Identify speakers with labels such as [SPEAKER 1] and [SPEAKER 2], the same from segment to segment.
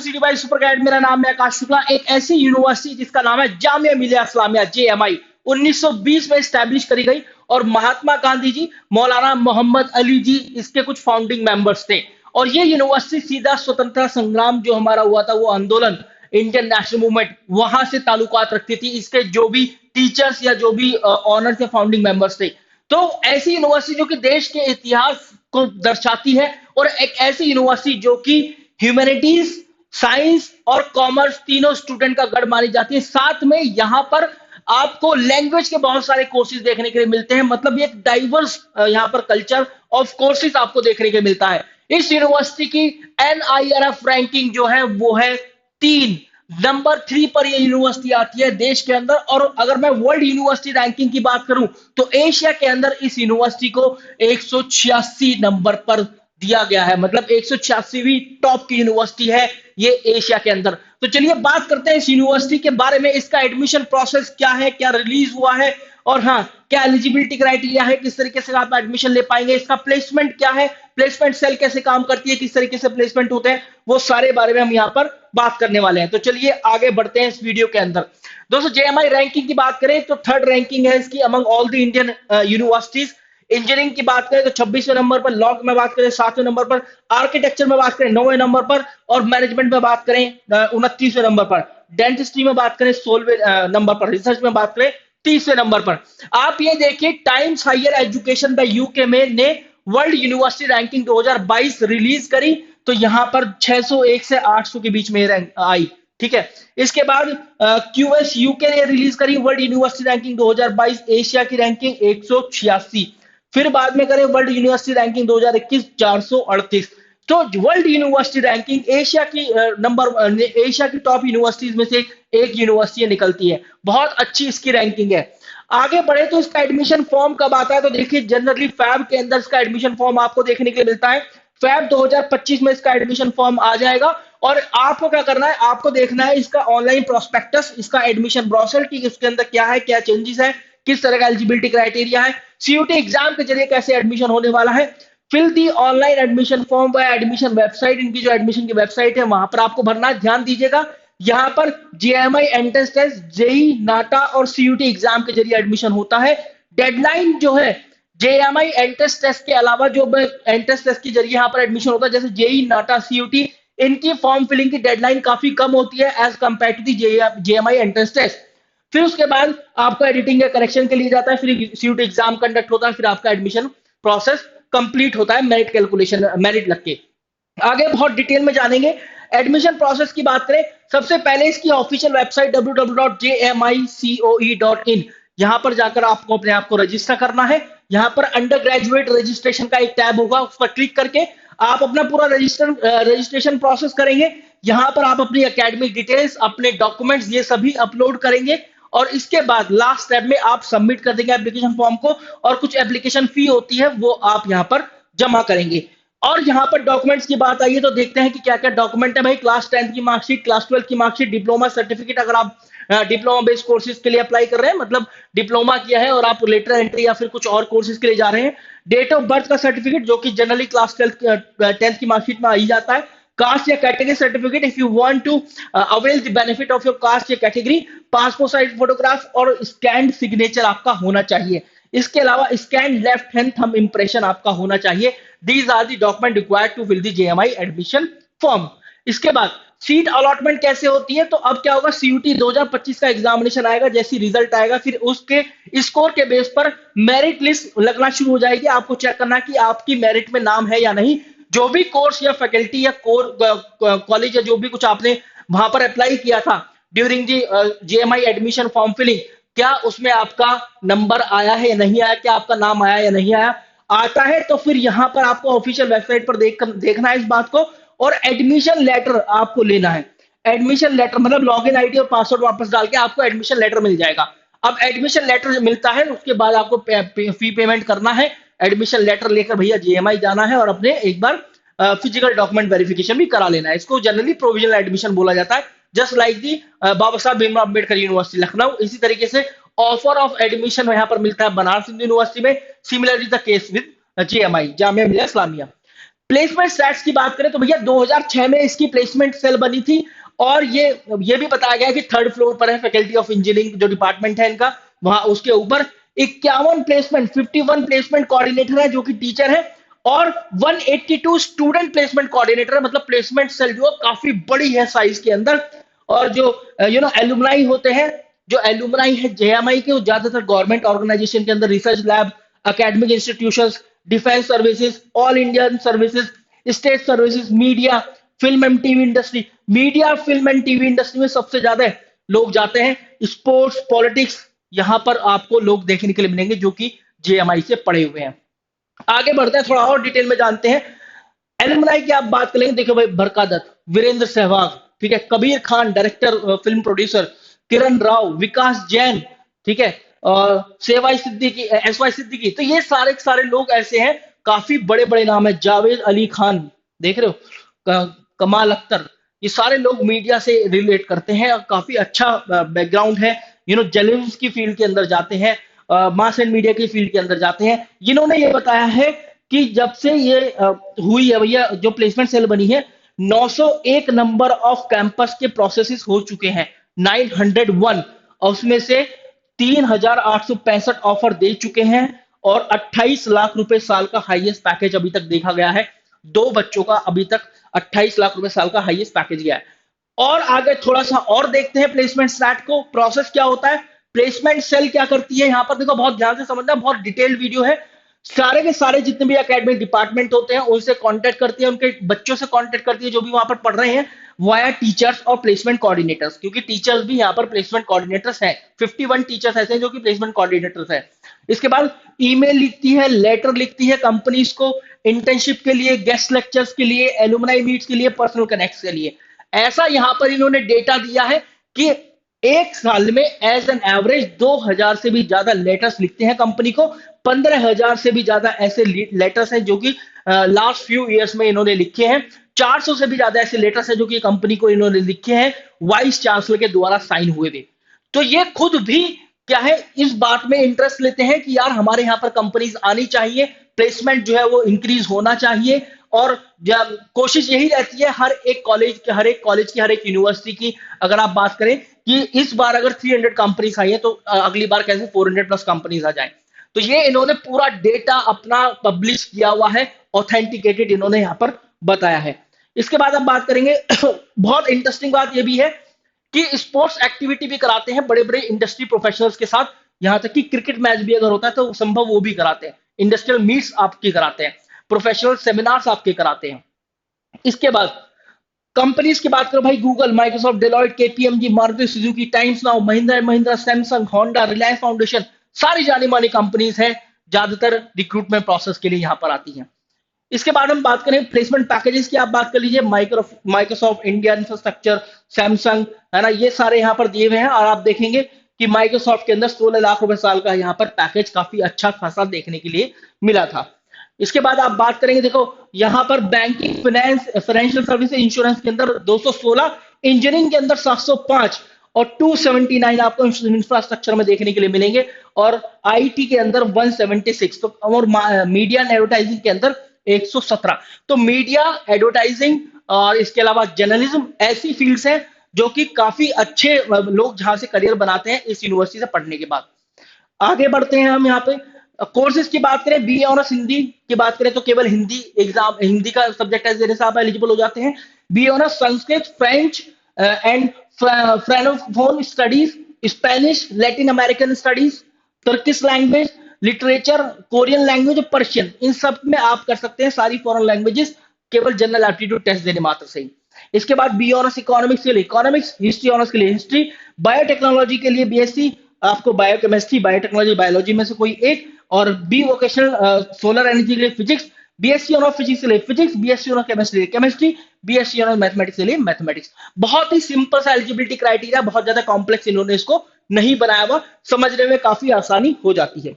[SPEAKER 1] City by super guide. मेरा नाम है आकाश शुक्ला। एक ऐसी यूनिवर्सिटी जिसका नाम है जामिया मिलिया इस्लामिया जेएमआई, 1920 में स्टैब्लिश करी गई और महात्मा गांधी जी, मौलाना मोहम्मद अली जी इसके कुछ फाउंडिंग मेंबर्स थे। और ये यूनिवर्सिटी सीधा स्वतंत्रता संग्राम जो हमारा हुआ था, वो आंदोलन, इंडियन नेशनल मूवमेंट, वहां से ताल्लुकात रखती थी। इसके जो भी टीचर्स या जो भी ऑनर्स या फाउंडिंग मेंबर्स थे, तो ऐसी यूनिवर्सिटी जो कि देश के इतिहास को दर्शाती है, और एक ऐसी यूनिवर्सिटी जो कि ह्यूमैनिटीज, साइंस और कॉमर्स तीनों स्टूडेंट का गढ़ मानी जाती है। साथ में यहाँ पर आपको लैंग्वेज के बहुत सारे कोर्सेज देखने के लिए मिलते हैं। मतलब ये एक डाइवर्स यहाँ पर कल्चर ऑफ कोर्सेज आपको देखने के लिए मिलता है। इस यूनिवर्सिटी की NIRF रैंकिंग जो है वो है 3, नंबर 3 पर ये यूनिवर्सिटी आती है देश के अंदर। और अगर मैं वर्ल्ड यूनिवर्सिटी रैंकिंग की बात करूं तो एशिया के अंदर इस यूनिवर्सिटी को 186 नंबर पर दिया गया है। मतलब 186वीं टॉप की यूनिवर्सिटी है ये एशिया के अंदर। तो चलिए बात करते हैं इस यूनिवर्सिटी के बारे में। इसका एडमिशन प्रोसेस क्या है, क्या रिलीज हुआ है, और हाँ, क्या एलिजिबिलिटी क्राइटेरिया है, किस तरीके से आप एडमिशन ले पाएंगे, इसका प्लेसमेंट क्या है, प्लेसमेंट सेल कैसे काम करती है, किस तरीके से प्लेसमेंट होते हैं, वो सारे बारे में हम यहाँ पर बात करने वाले हैं। तो चलिए आगे बढ़ते हैं इस वीडियो के अंदर। दोस्तों, जेएमआई रैंकिंग की बात करें तो थर्ड रैंकिंग है इसकी among all the Indian universities. Engineering की बात करें तो 26वें नंबर पर, लॉ में बात करें 7वें नंबर पर, आर्किटेक्चर में बात करें 9वें नंबर पर, और मैनेजमेंट में बात करें 29वें नंबर पर, डेंटिस्ट्री में बात करें 16वें नंबर पर, रिसर्च में बात करें 30वें नंबर पर। आप ये देखिए, Times Higher Education the UK में ने वर्ल्ड यूनिवर्सिटी रैंकिंग 2022 रिलीज करी, तो यहां पर 601 से 800 के बीच में रैंक आई। ठीक है, इसके बाद QS यूके ने रिलीज करी वर्ल्ड यूनिवर्सिटी रैंकिंग 2022, एशिया की रैंकिंग 186। फिर बाद में करें वर्ल्ड यूनिवर्सिटी रैंकिंग 2021, 438। तो वर्ल्ड यूनिवर्सिटी रैंकिंग एशिया की एशिया की टॉप यूनिवर्सिटीज में से एक यूनिवर्सिटी निकलती है। बहुत अच्छी इसकी रैंकिंग है। आगे बढ़े तो इसका एडमिशन फॉर्म कब आता है, तो देखिए जनरली फैब के अंदर इसका एडमिशन फॉर्म आपको देखने के लिए मिलता है। फैब 2025 में इसका एडमिशन फॉर्म आ जाएगा। और आपको क्या करना है, आपको देखना है इसका ऑनलाइन प्रोस्पेक्टस, इसका एडमिशन ब्रोशर की उसके अंदर क्या है, क्या चेंजेस है, किस तरह का एलिजिबिलिटी क्राइटेरिया है, सीयूटी एग्जाम के जरिए कैसे एडमिशन होने वाला है। Fill the online admission form by admission website, इनकी जो एडमिशन की वेबसाइट है वहां पर आपको भरना है। ध्यान दीजिएगा, यहां पर जेएमआई एंट्रेंस टेस्ट, जेई, नाटा और सीयूटी एग्जाम के जरिए एडमिशन होता है। डेडलाइन जो है जेएमआई एंट्रेंस टेस्ट के अलावा जो एंट्रेंस टेस्ट के जरिए यहाँ पर एडमिशन होता है, जैसे जेई, नाटा, सीयूटी, इनकी फॉर्म फिलिंग की डेडलाइन काफी कम होती है as compare to the JMI entrance test. फिर उसके बाद आपको एडिटिंग या करेक्शन के लिए जाता है, फिर सीयूटी एग्जाम कंडक्ट होता है, फिर आपका एडमिशन प्रोसेस कंप्लीट होता है मेरिट कैलकुलेशन, मेरिट लग के। आगे बहुत डिटेल में जानेंगे। एडमिशन प्रोसेस की बात करें, सबसे पहले इसकी ऑफिशियल वेबसाइट www.jmicoe.in, यहां पर जाकर आपको अपने आप को रजिस्टर करना है। यहां पर अंडर ग्रेजुएट रजिस्ट्रेशन का एक टैब होगा, उस पर क्लिक करके आप अपना पूरा रजिस्ट्रेशन प्रोसेस करेंगे। यहां पर आप अपनी एकेडमिक डिटेल्स, अपने डॉक्यूमेंट्स, ये सभी अपलोड करेंगे। और इसके बाद लास्ट स्टेप में आप सबमिट कर देंगे एप्लीकेशन फॉर्म को, और कुछ एप्लीकेशन फी होती है वो आप यहां पर जमा करेंगे। और यहां पर डॉक्यूमेंट्स की बात आई है तो देखते हैं कि क्या क्या डॉक्यूमेंट है भाई। क्लास 10 की मार्कशीट, क्लास 12 की मार्कशीट, डिप्लोमा सर्टिफिकेट, अगर आप डिप्लोमा बेस्ड कोर्सेज के लिए अप्लाई कर रहे हैं, मतलब डिप्लोमा किया है और आप लेटर एंट्री या फिर कुछ और कोर्सेज के लिए जा रहे हैं। डेट ऑफ बर्थ का सर्टिफिकेट जो कि जनरली क्लास 10th की मार्कशीट में आ ही जाता है। कास्ट या category certificate if you want to avail the benefit of your caste या कैटेगरी। पासपोर्ट साइज फोटोग्राफ और स्कैन सिग्नेचर आपका होना चाहिए। इसके अलावा scan left hand thumb impression आपका होना चाहिए। These are the document required to fill the JMI admission form. इसके बाद सीट अलॉटमेंट कैसे होती है, तो अब क्या होगा, सीयूटी 2025 का एग्जामिनेशन आएगा, जैसी रिजल्ट आएगा फिर उसके स्कोर के बेस पर मेरिट लिस्ट लगना शुरू हो जाएगी। आपको चेक करना कि आपकी मेरिट में नाम है या नहीं। जो भी कोर्स या फैकल्टी या कॉलेज या जो भी कुछ आपने वहां पर अप्लाई किया था during the JMI admission form filling, क्या उसमें आपका नंबर आया है या नहीं आया, क्या आपका नाम आया या नहीं आया। आता है तो फिर यहां पर आपको ऑफिशियल वेबसाइट पर देखना है इस बात को, और एडमिशन लेटर आपको लेना है। एडमिशन लेटर मतलब लॉगिन आईडी और पासवर्ड वापस डाल के आपको एडमिशन लेटर मिल जाएगा। अब एडमिशन लेटर मिलता है, उसके बाद आपको फी पेमेंट करना है। एडमिशन लेटर लेकर भैया जेएमआई जाना है और अपने एक बार फिजिकल डॉक्यूमेंट वेरिफिकेशन भी करा लेना है। इसको जनरली प्रोविजनल एडमिशन बोला जाता है, just like the Baba Saheb Bhimrao Ambedkar university Lucknow. इसी तरीके से ऑफर ऑफ एडमिशन यहाँ पर मिलता है बनारस हिंदू यूनिवर्सिटी में। Similarly the case with JMI, Jamia Millia Islamia. Placement stats की बात करें तो भैया 2006 में इसकी प्लेसमेंट सेल बनी थी, और ये भी बताया गया कि थर्ड फ्लोर पर है फैकल्टी ऑफ इंजीनियरिंग जो डिपार्टमेंट है इनका, वहां उसके ऊपर 51 प्लेसमेंट कोऑर्डिनेटर है जो कि टीचर है, और 182 स्टूडेंट प्लेसमेंट कोऑर्डिनेटर है। मतलब प्लेसमेंट सेल जो काफी बड़ी है साइज के अंदर। और जो एलुमनाई होते हैं, जो एलुमनाई है जेएमआई के, वो ज्यादातर गवर्नमेंट ऑर्गेनाइजेशन के अंदर, research lab, academic institutions, defence services, all Indian services, state services, media, film and TV industry. Media, film and TV industry में सबसे ज्यादा लोग जाते हैं। स्पोर्ट्स, पॉलिटिक्स, यहां पर आपको लोग देखने के लिए मिलेंगे जो कि जेएमआई से पढ़े हुए हैं। आगे बढ़ते हैं, थोड़ा और डिटेल में जानते हैं। एलुमनाई की आप बात करेंगे, देखो भाई, बरका दत्त, वीरेंद्र सहवाग, ठीक है, Kabir Khan director, film producer, Kiran Rao, Vikas Jain, ठीक है, सेवाई सिद्दीकी, एसवाई सिद्दीकी। तो ये सारे के सारे लोग ऐसे हैं, काफी बड़े बड़े नाम है। जावेद अली खान, देख रहे हो, कमाल अख्तर, ये सारे लोग मीडिया से रिलेट करते हैं और काफी अच्छा बैकग्राउंड है। जर्नलिज्म की फील्ड के अंदर जाते हैं, मास एंड मीडिया की फील्ड के अंदर जाते हैं। जिन्होंने ये बताया है कि जब से ये हुई है भैया, जो प्लेसमेंट सेल बनी है, 901 नंबर ऑफ कैंपस के प्रोसेसेस हो चुके हैं, 901, और उसमें से 3,865 ऑफर दे चुके हैं, और 28 लाख रुपए साल का हाईएस्ट पैकेज अभी तक देखा गया है। 2 बच्चों का अभी तक 28 लाख रुपए साल का हाईएस्ट पैकेज गया है। और आगे थोड़ा सा और देखते हैं प्लेसमेंट स्टैट को, प्रोसेस क्या होता है, प्लेसमेंट सेल क्या करती है। यहां पर देखो, बहुत ध्यान से समझना, बहुत डिटेल्ड वीडियो है। सारे के सारे जितने भी एकेडमिक डिपार्टमेंट होते हैं उनसे कांटेक्ट करती है, उनके बच्चों से कांटेक्ट करती है जो भी वहां पर पढ़ रहे हैं, वाया टीचर्स और प्लेसमेंट कोऑर्डिनेटर्स, क्योंकि टीचर्स भी यहाँ पर प्लेसमेंट कोऑर्डिनेटर्स हैं। 51 टीचर्स ऐसे हैं जो कि प्लेसमेंट कोऑर्डिनेटर्स हैं। इसके बाद ईमेल लिखती है, लेटर लिखती है कंपनीज को, इंटर्नशिप के लिए, गेस्ट लेक्चर्स के लिए, एलुमनाई मीट्स के लिए, पर्सनल कनेक्ट्स के लिए। ऐसा यहां पर इन्होंने डेटा दिया है कि एक साल में एज एन एवरेज 2,000 से भी ज्यादा लेटर्स लिखते हैं कंपनी को। 15,000 से भी ज्यादा ऐसे लेटर्स हैं जो कि लास्ट फ्यू इयर्स में इन्होंने लिखे हैं। 400 से भी ज्यादा ऐसे लेटर्स हैं जो कि कंपनी को इन्होंने लिखे हैं, वाइस चांसलर के द्वारा साइन हुए थे। तो ये खुद भी क्या है, इस बात में इंटरेस्ट लेते हैं कि यार हमारे यहाँ पर कंपनीज आनी चाहिए, प्लेसमेंट जो है वो इंक्रीज होना चाहिए। और जब कोशिश यही रहती है हर एक कॉलेज की, हर एक यूनिवर्सिटी की, अगर आप बात करें कि इस बार अगर 300 कंपनीज आई है तो अगली बार कैसे 400 प्लस कंपनीज आ जाए। तो ये इन्होंने पूरा डेटा अपना पब्लिश किया हुआ है, ऑथेंटिकेटेड इन्होंने यहाँ पर बताया है। इसके बाद आप बात करेंगे बहुत इंटरेस्टिंग बात ये भी है कि स्पोर्ट्स एक्टिविटी भी कराते हैं बड़े बड़े इंडस्ट्री प्रोफेशनल्स के साथ। यहां तक कि क्रिकेट मैच भी अगर होता है तो संभव वो भी कराते हैं, इंडस्ट्रियल मीट्स आपकी कराते हैं, प्रोफेशनल सेमिनार्स आपके कराते हैं। इसके बाद कंपनीज की बात करो भाई, Google, Microsoft, Deloitte, KPMG, Maruti Suzuki, times now, Mahindra and Mahindra, Samsung, Honda, Reliance foundation, सारी जानी मानी कंपनीज हैं, ज्यादातर रिक्रूटमेंट प्रोसेस के लिए यहां पर आती हैं। इसके बाद हम बात करें प्लेसमेंट पैकेजेस की, आप बात कर लीजिए, माइक्रोसॉफ्ट, इंडिया इंफ्रास्ट्रक्चर, सैमसंग, है ना, ये सारे यहाँ पर दिए हुए हैं। और आप देखेंगे कि माइक्रोसॉफ्ट के अंदर 16 लाख रुपए साल का यहाँ पर पैकेज काफी अच्छा खासा देखने के लिए मिला था। इसके बाद आप बात करेंगे, देखो यहाँ पर banking, finance, financial service, insurance के अंदर 216, इंजीनियरिंग के अंदर 705, और 279 आपको इंफ्रास्ट्रक्चर में देखने के लिए मिलेंगे, और आईटी के अंदर 176, तो और मीडिया एंड एडवर्टाइजिंग के अंदर 117। तो मीडिया, एडवर्टाइजिंग और इसके अलावा जर्नलिज्म ऐसी फील्ड्स हैं जो कि काफी अच्छे लोग जहां से करियर बनाते हैं इस यूनिवर्सिटी से पढ़ने के बाद। आगे बढ़ते हैं हम यहाँ पे कोर्सेज की बात करें, बीए ऑनर्स हिंदी की बात करें तो केवल हिंदी एग्जाम, हिंदी का सब्जेक्ट एज देने से आप एलिजिबल हो जाते हैं। BA honours Sanskrit, French and francophone studies, Spanish, Latin American studies, Turkish language, literature, Korean language, Persian, इन सब में आप कर सकते हैं सारी फॉरेन लैंग्वेजेस, केवल जनरल एप्टीट्यूड टेस्ट देने मात्र से ही। इसके बाद बी ऑनर्स इकोनॉमिक्स के लिए इकोनॉमिक्स, हिस्ट्री ऑनर्स के लिए हिस्ट्री, बायोटेक्नोलॉजी के लिए बीएससी, आपको बायोकेमिस्ट्री, बायोटेक्नोलॉजी, बायोलॉजी में से कोई एक, और बी वोकेशनल सोलर एनर्जी के लिए फिजिक्स, बीएससी ऑनर फिजिक्स के लिए फिजिक्स, बीएससी ऑनर केमिस्ट्री के लिए केमिस्ट्री, बीएससी ऑनर मैथमेटिक्स के लिए मैथमेटिक्स। बहुत ही सिंपल सा एलिजिबिलिटी क्राइटेरिया, बहुत ज्यादा कॉम्प्लेक्स इन्होंने इसको नहीं बनाया हुआ, समझने में काफी आसानी हो जाती है।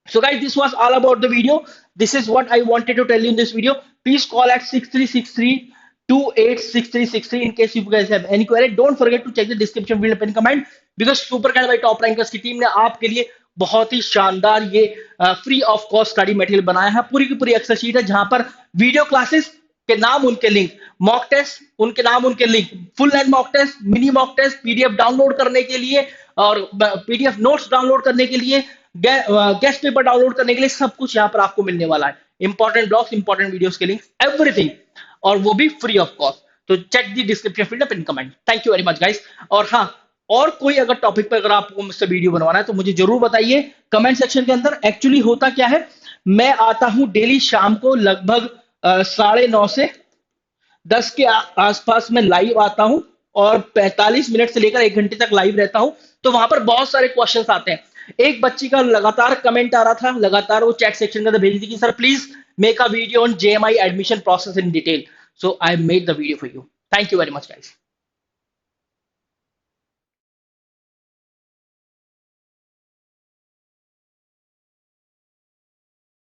[SPEAKER 1] So guys, this was all about the video. This is what I wanted to tell you in this video. Please call at 6363286363 in case you guys have any query. Don't forget to check the description field and comment, because Super Guide by Top Rankers की team ने आपके लिए बहुत ही शानदार ये free of cost study material बनाया है। पूरी की पूरी एक्सेल शीट है जहां पर वीडियो क्लासेस के नाम उनके लिंक, मॉक टेस्ट उनके नाम उनके link, full length mock test, mini mock test, PDF download करने के लिए और पीडीएफ नोट्स डाउनलोड करने के लिए, गेस्ट पेपर डाउनलोड करने के लिए, सब कुछ यहाँ पर आपको मिलने वाला है। इंपॉर्टेंट ब्लॉग्स, इंपॉर्टेंट वीडियोस के लिंक, एवरीथिंग, और वो भी फ्री ऑफ कॉस्ट। तो check the description field pin comment. Thank you very much guys. और हाँ, और कोई अगर टॉपिक पर अगर आपको मुझसे वीडियो बनवाना है तो मुझे जरूर बताइए कमेंट सेक्शन के अंदर। एक्चुअली होता क्या है, मैं आता हूं डेली शाम को लगभग 9:30 से 10 के आसपास में लाइव आता हूं, और 45 मिनट से लेकर 1 घंटे तक लाइव रहता हूं। तो वहां पर बहुत सारे क्वेश्चंस आते हैं। एक बच्ची का लगातार कमेंट आ रहा था, लगातार वो चैट सेक्शन के अंदर भेज दी कि sir please make a video on JMI admission process in detail. So I made the video for you. Thank you very much guys.